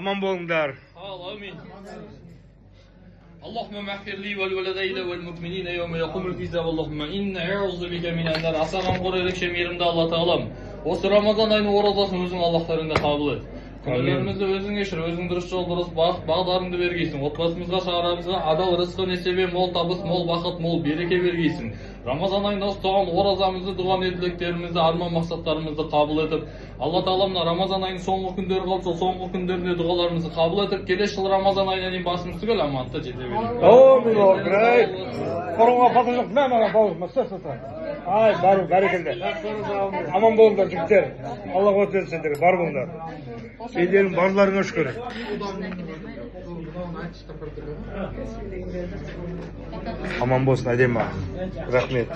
Aman bolunlar. Amin. Allahümme mağfirli vel veledeyle vel mu'minine yevme yakumul hisab. Allahümme inne e'uzu bike minenler. Asaman koruyluk şemirimde Allah Tağalam. Осы Ramazan ayının orazaсын өзің Аллахтарыңда қабыл ет. Күнәләрімізді өзің кешір, өзің дұрыс жол, дұрыс бағдарыңды бергейсің. Отбасымызға, шаһарымызға адал рызқы, несебе, мол табыс, мол бақыт, мол береке бергейсің. Рамазан айында ұстаған оразамызды, дұға ниеттерімізді, арман мақсаттарымызды қабыл етіп, Алла Тағаламна Рамазан айының соңғы күндері қалса, соңғы күндерінде дұғаларымызды қабыл етіп, келесі жыл Рамазан айына дейін басымыз түгел аманатта жете берейік. Қорыңға фаты жоқ, маған бауырым, Ай, бару, бәрекелді. Аман болыңдар, жігіттер. Аллах өтсін сендерге, бар болыңдар. Елдерің барларыңа шүкір. Аман болсын, әдемі. Рахмет.